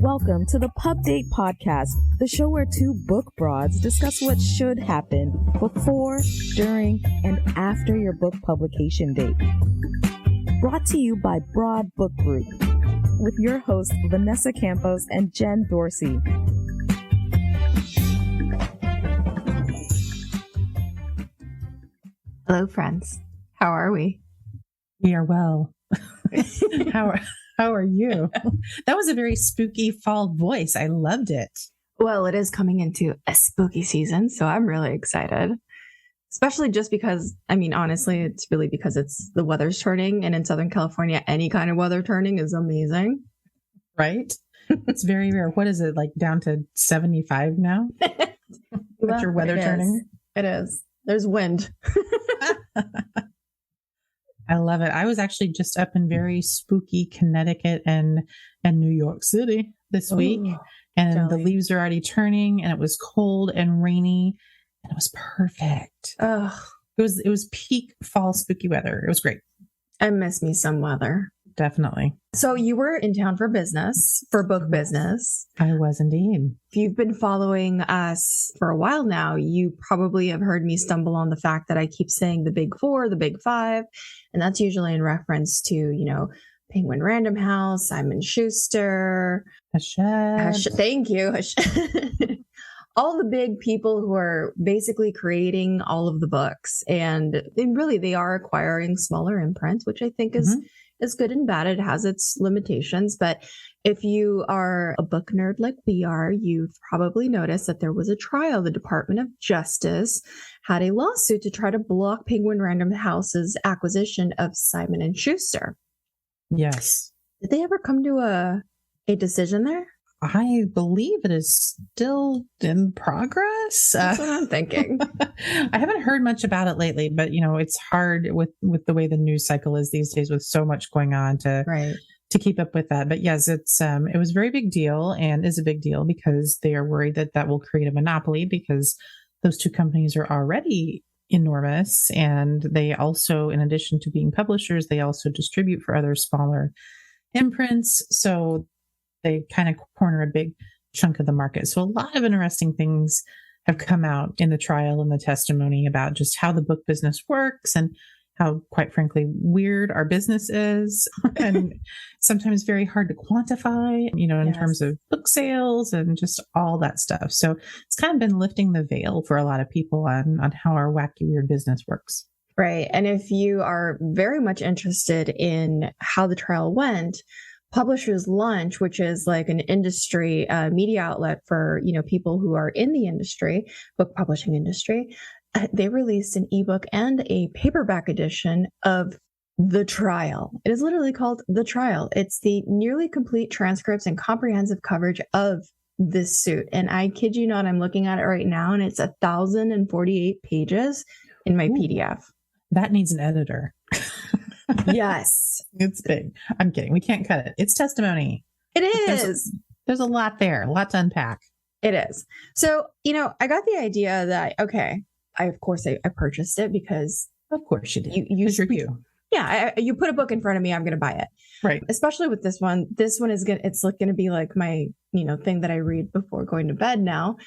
Welcome to the Pub Date Podcast, the show where two book broads discuss what should happen before, during, and after your book publication date. Brought to you by Broad Book Group, with your hosts Vanessa Campos and Jen Dorsey. Hello, friends. How are we? We are well. How are you? That was a very spooky fall voice. I loved it. Well, it is coming into a spooky season, so I'm really excited. Especially just because, honestly, it's really because the weather's turning, and in Southern California, any kind of weather turning is amazing. Right? It's very rare. What is it, like down to 75 now? What's your weather turning? It is. There's wind. I love it. I was actually just up in very spooky Connecticut and New York City this week. And jelly. The leaves are already turning, and it was cold and rainy, and it was perfect. Ugh. It was peak fall spooky weather. It was great. I miss me some weather. Definitely. So you were in town for book business. I was indeed. If you've been following us for a while now, you probably have heard me stumble on the fact that I keep saying the big four, the big five. And that's usually in reference to, Penguin Random House, Simon and Schuster. Thank you. All the big people who are basically creating all of the books. And really, they are acquiring smaller imprints, which I think is good and bad. It has its limitations. But if you are a book nerd like we are, you've probably noticed that there was a trial. The Department of Justice had a lawsuit to try to block Penguin Random House's acquisition of Simon and Schuster. Yes. Did they ever come to a decision there? I believe it is still in progress. That's what I'm thinking. I haven't heard much about it lately, but it's hard with the way the news cycle is these days, with so much going on to keep up with that. But yes, it was a very big deal, and is a big deal because they are worried that will create a monopoly, because those two companies are already enormous, and they also, in addition to being publishers, they also distribute for other smaller imprints. So they kind of corner a big chunk of the market. So a lot of interesting things have come out in the trial and the testimony about just how the book business works, and how, quite frankly, weird our business is, and sometimes very hard to quantify, in terms of book sales and just all that stuff. So it's kind of been lifting the veil for a lot of people on how our wacky, weird business works. Right. And if you are very much interested in how the trial went, Publishers Lunch, which is like an industry media outlet for, people who are in the industry, book publishing industry, they released an ebook and a paperback edition of The Trial. It is literally called The Trial. It's the nearly complete transcripts and comprehensive coverage of this suit. And I kid you not, I'm looking at it right now, and it's 1,048 pages in my PDF. That needs an editor. Yes. It's big. I'm kidding. We can't cut it. It's testimony. It is. There's a lot there, a lot to unpack. It is. So, I got the idea that, I purchased it because... Of course you did. You. Yeah. You put a book in front of me, I'm going to buy it. Right. Especially with this one. This one is going to be like my, thing that I read before going to bed now.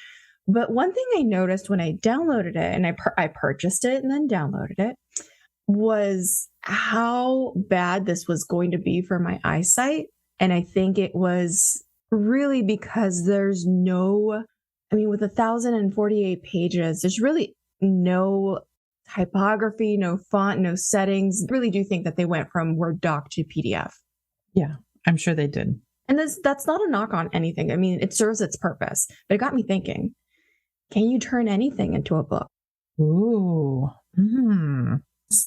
But one thing I noticed when I downloaded it, and I purchased it and then downloaded it, was how bad this was going to be for my eyesight. And I think it was really because there's with 1,048 pages, there's really no typography, no font, no settings. I really do think that they went from Word doc to PDF. Yeah, I'm sure they did. And that's not a knock on anything. It serves its purpose, but it got me thinking, can you turn anything into a book? Ooh,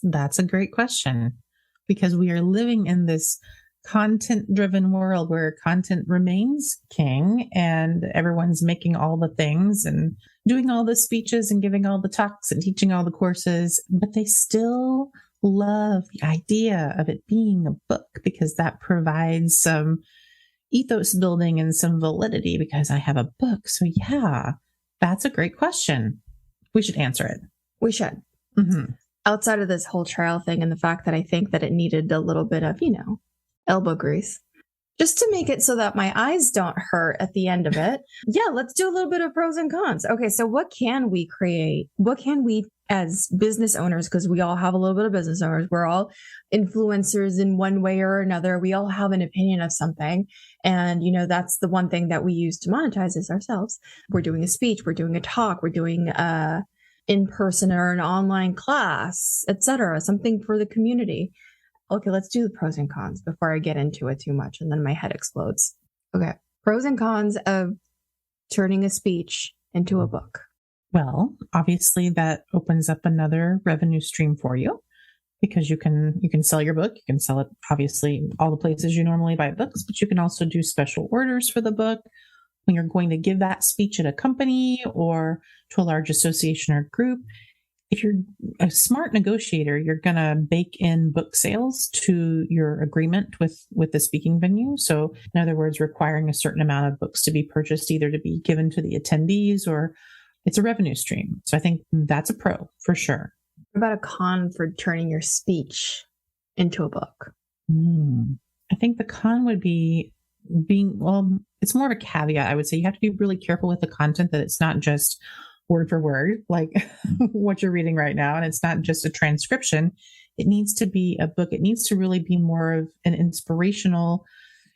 that's a great question, because we are living in this content-driven world where content remains king, and everyone's making all the things and doing all the speeches and giving all the talks and teaching all the courses, but they still love the idea of it being a book, because that provides some ethos building and some validity, because I have a book. So yeah, that's a great question. We should answer it. We should. Mm-hmm. Outside of this whole trial thing and the fact that I think that it needed a little bit of, elbow grease, Just to make it so that my eyes don't hurt at the end of it. Yeah, let's do a little bit of pros and cons. Okay, so what can we create? What can we as business owners, because we all have a little bit of business owners, we're all influencers in one way or another. We all have an opinion of something. And, that's the one thing that we use to monetize is ourselves. We're doing a speech, we're doing a talk, we're doing in person or an online class, etc., something for the community. Okay, let's do the pros and cons before I get into it too much and then my head explodes. Okay, pros and cons of turning a speech into a book. Well, obviously that opens up another revenue stream for you because you can sell your book. You can sell it, obviously, all the places you normally buy books, but you can also do special orders for the book when you're going to give that speech at a company or to a large association or group. If you're a smart negotiator, you're going to bake in book sales to your agreement with the speaking venue. So in other words, requiring a certain amount of books to be purchased, either to be given to the attendees or it's a revenue stream. So I think that's a pro for sure. What about a con for turning your speech into a book? I think the con would be it's more of a caveat. I would say you have to be really careful with the content, that it's not just word for word, like what you're reading right now. And it's not just a transcription. It needs to be a book. It needs to really be more of an inspirational.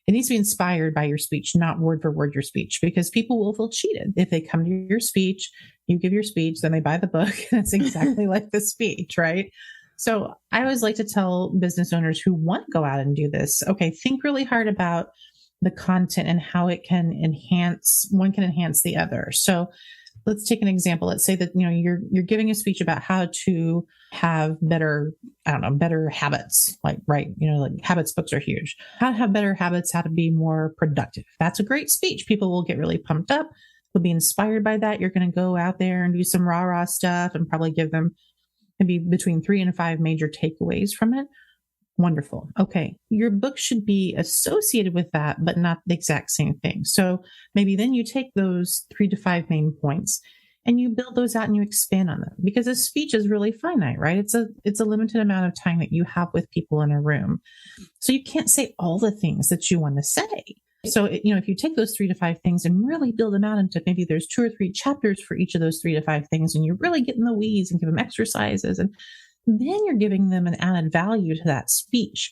It needs to be inspired by your speech, not word for word your speech, because people will feel cheated if they come to your speech, you give your speech, then they buy the book, and it's exactly like the speech, right? So I always like to tell business owners who want to go out and do this, okay, think really hard about the content and how it can one can enhance the other. So let's take an example. Let's say that, you're giving a speech about how to have better habits, like habits books are huge. How to have better habits, how to be more productive. That's a great speech. People will get really pumped up. They'll be inspired by that. You're going to go out there and do some rah-rah stuff and probably give them maybe between 3 and 5 major takeaways from it. Wonderful. Okay. Your book should be associated with that, but not the exact same thing. So maybe then you take those 3 to 5 main points and you build those out and you expand on them, because a speech is really finite, right? It's a limited amount of time that you have with people in a room. So you can't say all the things that you want to say. So, if you take those 3 to 5 things and really build them out into maybe there's 2 or 3 chapters for each of those 3 to 5 things, and you really get in the weeds and give them exercises, and then you're giving them an added value to that speech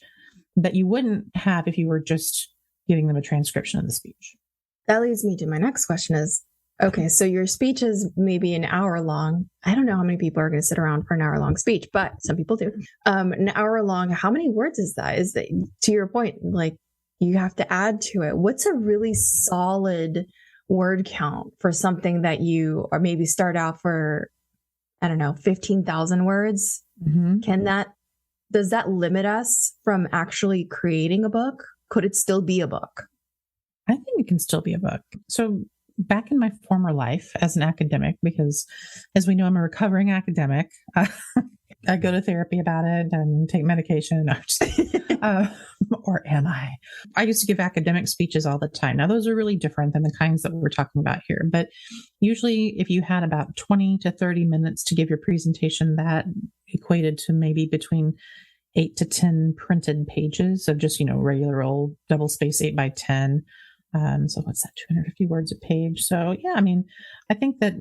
that you wouldn't have if you were just giving them a transcription of the speech. That leads me to my next question is, okay, so your speech is maybe an hour long. I don't know how many people are going to sit around for an hour long speech, but some people do. An hour long, how many words is that? Is that, to your point, like you have to add to it? What's a really solid word count for something that you, or maybe start out for, 15,000 words? Mm-hmm. Does that limit us from actually creating a book? Could it still be a book? I think it can still be a book. So back in my former life as an academic, because as we know, I'm a recovering academic, I go to therapy about it and take medication. Or am I? I used to give academic speeches all the time. Now, those are really different than the kinds that we're talking about here. But usually if you had about 20 to 30 minutes to give your presentation, that equated to maybe between 8 to 10 printed pages of just, regular old double space 8 by 10. So what's that? 250 words a page. So yeah, I think that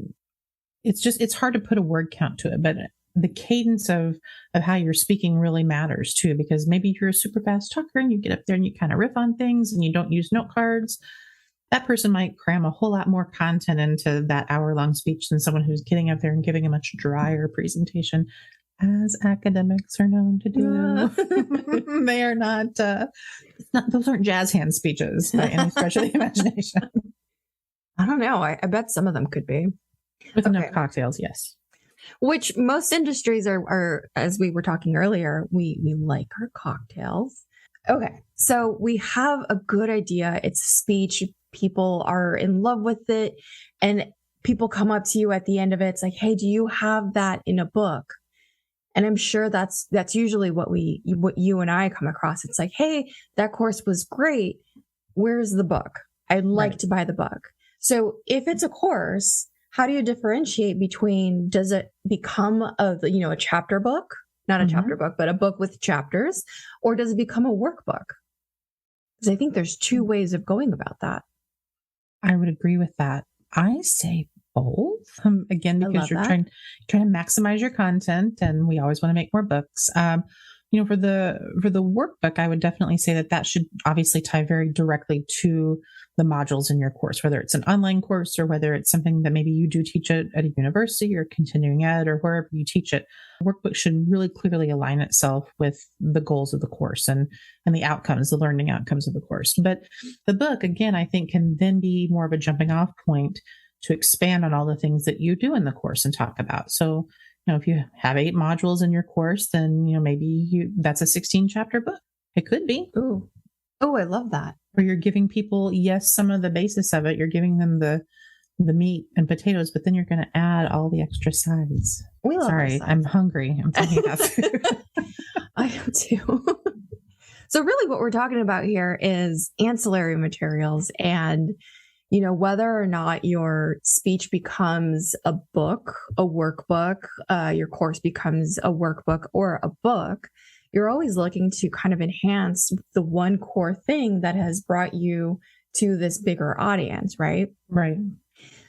it's hard to put a word count to it, but the cadence of how you're speaking really matters too, because maybe you're a super fast talker and you get up there and you kind of riff on things and you don't use note cards. That person might cram a whole lot more content into that hour-long speech than someone who's getting up there and giving a much drier presentation, as academics are known to do. They are not, those aren't jazz hand speeches by any stretch of the imagination. I don't know. I bet some of them could be. With enough cocktails, yes. Which most industries are, as we were talking earlier, we like our cocktails. Okay, so we have a good idea. It's a speech. People are in love with it. And people come up to you at the end of it. It's like, hey, do you have that in a book? And I'm sure that's usually what you and I come across. It's like, hey, that course was great. Where's the book? I'd like to buy the book. So if it's a course, how do you differentiate between, does it become a chapter book, not a chapter book, but a book with chapters, or does it become a workbook? Because I think there's two ways of going about that. I would agree with that. I say both. Again, because you're trying to maximize your content, and we always want to make more books. For the workbook, I would definitely say that should obviously tie very directly to the modules in your course, whether it's an online course or whether it's something that maybe you do teach at a university or continuing ed or wherever you teach it. The workbook should really clearly align itself with the goals of the course and the outcomes, the learning outcomes of the course. But the book, again, I think can then be more of a jumping off point to expand on all the things that you do in the course and talk about. So, if you have 8 modules in your course, then, maybe that's a 16 chapter book. It could be. Oh, I love that. Or you're giving people, yes, some of the basis of it. You're giving them the meat and potatoes, but then you're going to add all the extra sides. Sorry, I'm hungry. I'm thinking about food. I am too. So really what we're talking about here is ancillary materials and whether or not your speech becomes a book, a workbook, your course becomes a workbook or a book, you're always looking to kind of enhance the one core thing that has brought you to this bigger audience, right? Right.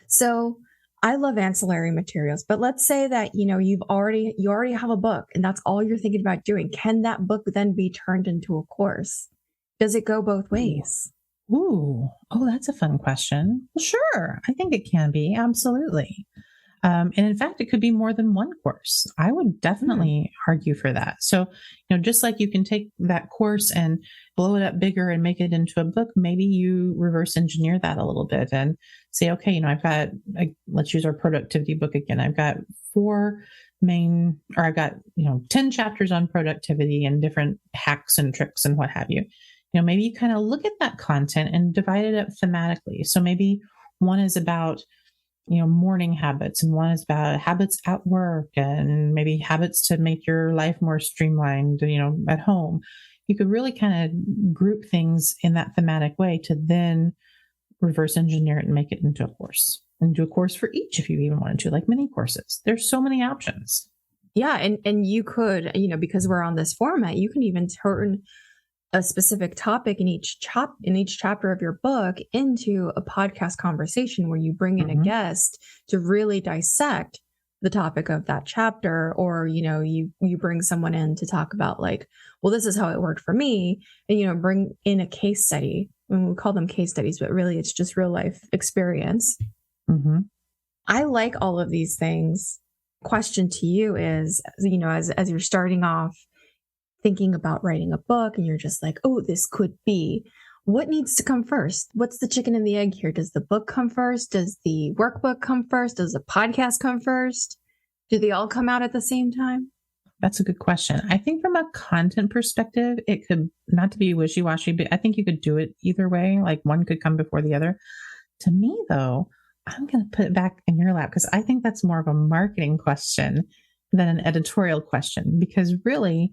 So I love ancillary materials, but let's say that, you already have a book and that's all you're thinking about doing. Can that book then be turned into a course? Does it go both ways? Ooh, that's a fun question. Well, sure. I think it can be. Absolutely. And in fact, it could be more than one course. I would definitely argue for that. So, just like you can take that course and blow it up bigger and make it into a book, maybe you reverse engineer that a little bit and say, okay, let's use our productivity book again. I've got 10 chapters on productivity and different hacks and tricks and what have you. Maybe you kind of look at that content and divide it up thematically. So maybe one is about, morning habits, and one is about habits at work, and maybe habits to make your life more streamlined, at home. You could really kind of group things in that thematic way to then reverse engineer it and make it into a course, and do a course for each if you even wanted to, like mini courses. There's so many options. Yeah. And you could, because we're on this format, you can even turn a specific topic in each chapter of your book into a podcast conversation where you bring in a guest to really dissect the topic of that chapter, or you bring someone in to talk about this is how it worked for me, and bring in a case study. And we call them case studies, but really it's just real life experience. I like all of these things. Question to you is, as you're starting off thinking about writing a book and you're just like, oh, this could be, what needs to come first? What's the chicken and the egg here? Does the book come first? Does the workbook come first? Does the podcast come first? Do they all come out at the same time? That's a good question. I think from a content perspective, it could, not to be wishy-washy, but I think you could do it either way. Like one could come before the other. To me, though, I'm going to put it back in your lap because I think that's more of a marketing question than an editorial question, because really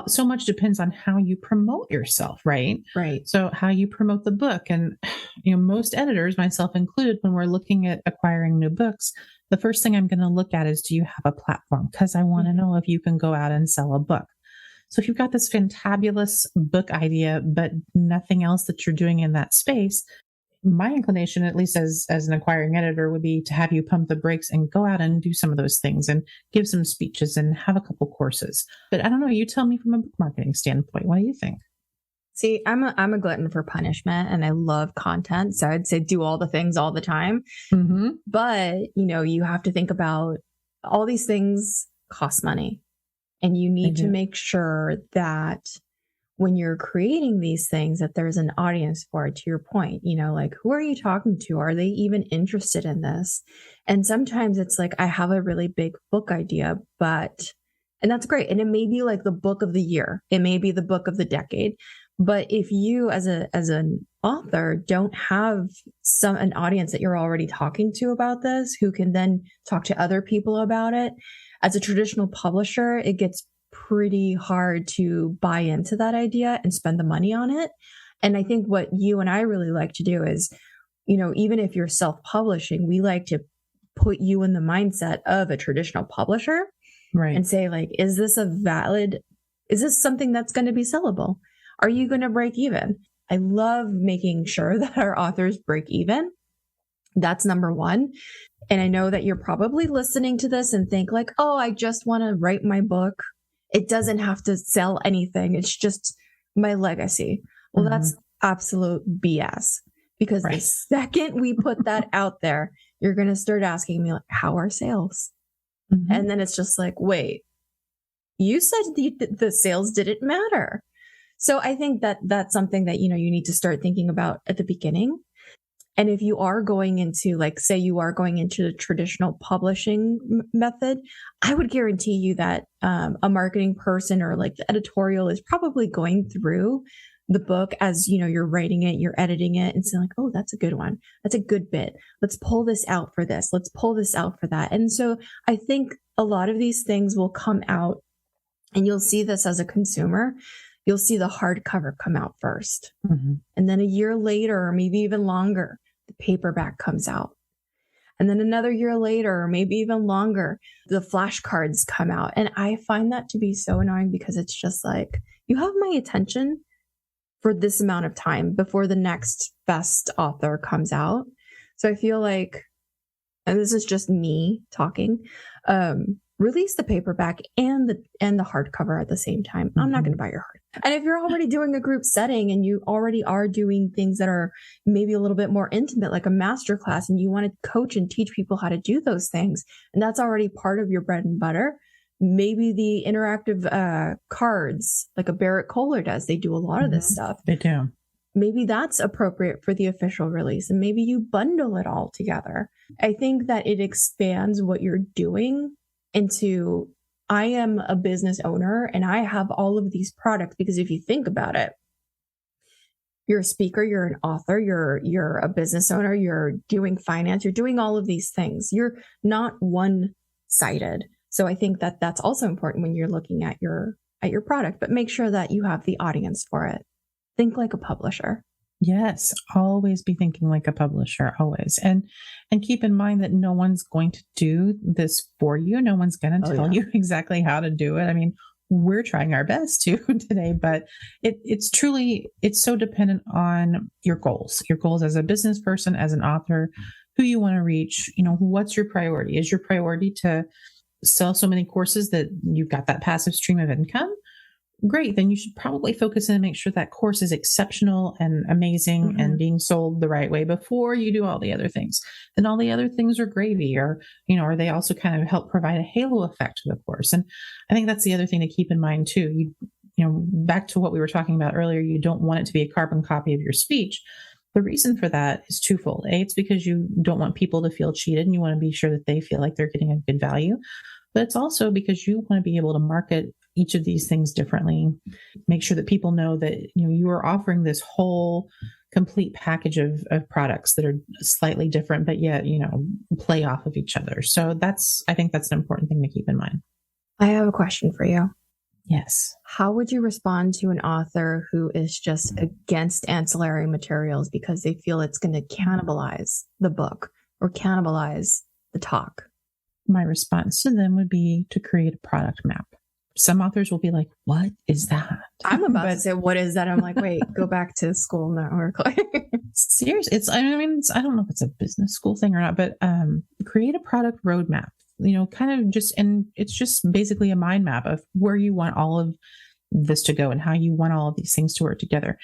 so much depends on how you promote yourself, right? Right. So how you promote the book. And, most editors, myself included, when we're looking at acquiring new books, the first thing I'm going to look at is, do you have a platform? Because I want to know if you can go out and sell a book. So if you've got this fantabulous book idea, but nothing else that you're doing in that space, my inclination, at least as an acquiring editor, would be to have you pump the brakes and go out and do some of those things and give some speeches and have a couple courses. But I don't know. You tell me from a book marketing standpoint. What do you think? See, I'm a glutton for punishment and I love content. So I'd say do all the things all the time. But, you have to think about all these things cost money, and you need to make sure that when you're creating these things, that there's an audience for it, to your point, who are you talking to? Are they even interested in this? And sometimes it's like, I have a really big book idea, and that's great. And it may be like the book of the year. It may be the book of the decade. But if you as an author don't have an audience that you're already talking to about this, who can then talk to other people about it, as a traditional publisher, it gets pretty hard to buy into that idea and spend the money on it. And I think what you and I really like to do is, even if you're self-publishing, we like to put you in the mindset of a traditional publisher, right? And say is this something that's going to be sellable? Are you going to break even? I love making sure that our authors break even. That's number one. And I know that you're probably listening to this and think like, oh, I just want to write my book. It doesn't have to sell anything. It's just my legacy. Well, that's absolute BS, because the second we put that out there, you're going to start asking me, like, how are sales? And then it's just like, wait, you said the sales didn't matter. So I think that that's something that, you need to start thinking about at the beginning. And if you are going into, like, say you are going into the traditional publishing method, I would guarantee you that a marketing person or like the editorial is probably going through the book as, you're writing it, you're editing it and saying like, oh, that's a good one. That's a good bit. Let's pull this out for this. Let's pull this out for that. And so I think a lot of these things will come out, and you'll see this as a consumer. You'll see the hardcover come out first. And then a year later, or maybe even longer, the paperback comes out. And then another year later, or maybe even longer, the flashcards come out. And I find that to be so annoying, because it's just like, you have my attention for this amount of time before the next best author comes out. So I feel like, and this is just me talking, release the paperback and the hardcover at the same time. I'm not going to buy your hardcover. And if you're already doing a group setting and you already are doing things that are maybe a little bit more intimate, like a masterclass, and you want to coach and teach people how to do those things, and that's already part of your bread and butter, maybe the interactive cards, like a Barrett Kohler does, they do a lot of this stuff. They do. Maybe that's appropriate for the official release, and maybe you bundle it all together. I think that it expands what you're doing into, I am a business owner and I have all of these products. Because if you think about it, you're a speaker, you're an author, you're a business owner, you're doing finance, you're doing all of these things. You're not one-sided. So I think that that's also important when you're looking at your product, but make sure that you have the audience for it. Think like a publisher. Yes, always be thinking like a publisher, always. And keep in mind that no one's going to do this for you. No one's going to tell you exactly how to do it. I mean, we're trying our best to today, but it's so dependent on your goals as a business person, as an author, who you want to reach. What's your priority? Is your priority to sell so many courses that you've got that passive stream of income? Great. Then you should probably focus in and make sure that course is exceptional and amazing and being sold the right way before you do all the other things. Then all the other things are gravy, or they also kind of help provide a halo effect to the course. And I think that's the other thing to keep in mind too. Back to what we were talking about earlier, you don't want it to be a carbon copy of your speech. The reason for that is twofold. A, it's because you don't want people to feel cheated and you want to be sure that they feel like they're getting a good value. But it's also because you want to be able to market each of these things differently, make sure that people know that, you are offering this whole complete package of products that are slightly different, but yet, play off of each other. So I think that's an important thing to keep in mind. I have a question for you. Yes. How would you respond to an author who is just against ancillary materials because they feel it's going to cannibalize the book or cannibalize the talk? My response to them would be to create a product map. Some authors will be like, what is that? I'm about to say, what is that? I'm like, wait, go back to school network. Seriously, I don't know if it's a business school thing or not, but create a product roadmap, and it's just basically a mind map of where you want all of this to go and how you want all of these things to work together.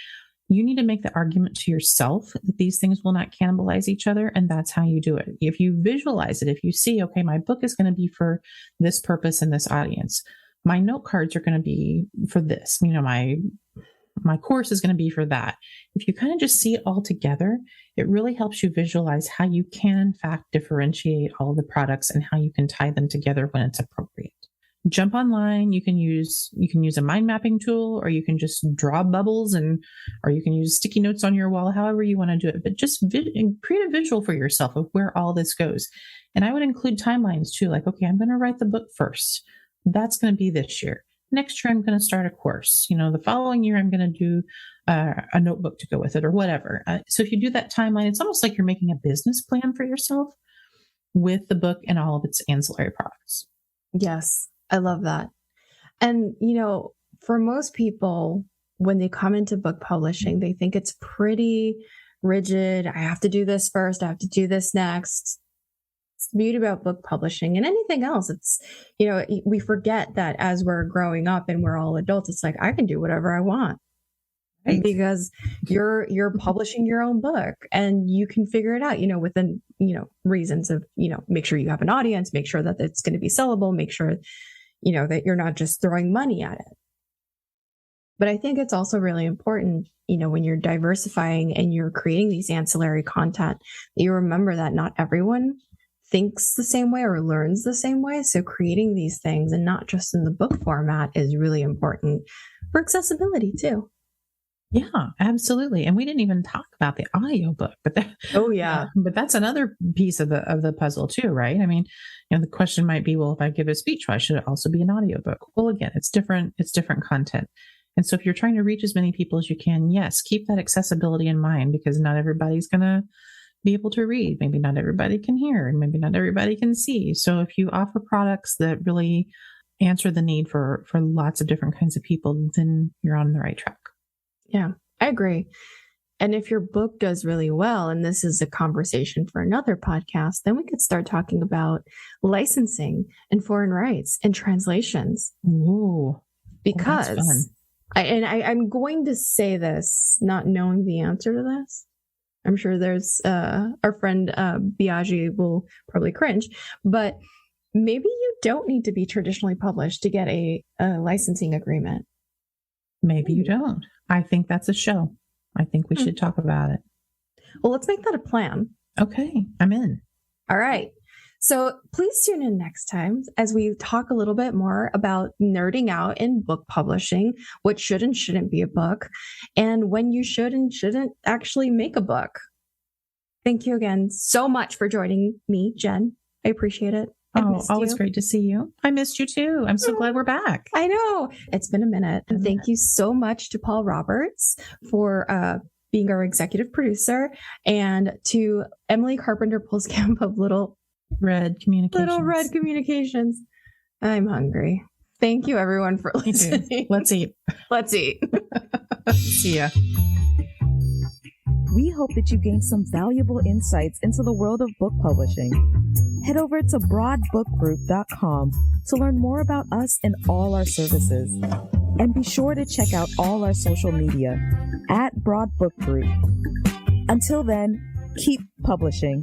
You need to make the argument to yourself that these things will not cannibalize each other. And that's how you do it. If you visualize it, if you see, okay, my book is going to be for this purpose and this audience. My note cards are going to be for this, my course is going to be for that. If you kind of just see it all together, it really helps you visualize how you can, in fact, differentiate all the products and how you can tie them together when it's appropriate. Jump online. You can use a mind mapping tool, or you can just draw bubbles or you can use sticky notes on your wall, however you want to do it, but just create a visual for yourself of where all this goes. And I would include timelines too. Like, okay, I'm going to write the book first. That's going to be this year. Next year, I'm going to start a course. The following year, I'm going to do a notebook to go with it or whatever. So if you do that timeline, it's almost like you're making a business plan for yourself with the book and all of its ancillary products. Yes, I love that. And, for most people, when they come into book publishing, they think it's pretty rigid. I have to do this first. I have to do this next. It's the beauty about book publishing and anything else. It's, we forget that as we're growing up and we're all adults, it's like, I can do whatever I want. Right. Because you're publishing your own book and you can figure it out, within, reasons of, make sure you have an audience, make sure that it's going to be sellable, make sure, that you're not just throwing money at it. But I think it's also really important, when you're diversifying and you're creating these ancillary content, that you remember that not everyone thinks the same way or learns the same way. So creating these things and not just in the book format is really important for accessibility too. Yeah, absolutely. And we didn't even talk about the audiobook, but but that's another piece of the puzzle too, right? I mean, the question might be, well, if I give a speech, why should it also be an audiobook? Well, again, it's different content. And so if you're trying to reach as many people as you can, yes, keep that accessibility in mind, because not everybody's going to be able to read. Maybe not everybody can hear, and maybe not everybody can see. So if you offer products that really answer the need for lots of different kinds of people, then you're on the right track. Yeah, I agree. And if your book does really well, and this is a conversation for another podcast, then we could start talking about licensing and foreign rights and translations. Ooh, because I'm going to say this, not knowing the answer to this. I'm sure there's our friend Biagi will probably cringe, but maybe you don't need to be traditionally published to get a licensing agreement. Maybe you don't. I think that's a show. I think we should talk about it. Well, let's make that a plan. Okay, I'm in. All right. So please tune in next time as we talk a little bit more about nerding out in book publishing, what should and shouldn't be a book, and when you should and shouldn't actually make a book. Thank you again so much for joining me, Jen. I appreciate it. Always great to see you. I missed you too. I'm so glad we're back. I know. It's been a minute. And thank you so much to Paul Roberts for being our executive producer, and to Emily Carpenter-Pulskamp of Little Red Communications. I'm hungry. Thank you, everyone, for listening. Let's eat. See ya. We hope that you gained some valuable insights into the world of book publishing. Head over to broadbookgroup.com to learn more about us and all our services. And be sure to check out all our social media at Broad Book Group. Until then, keep publishing.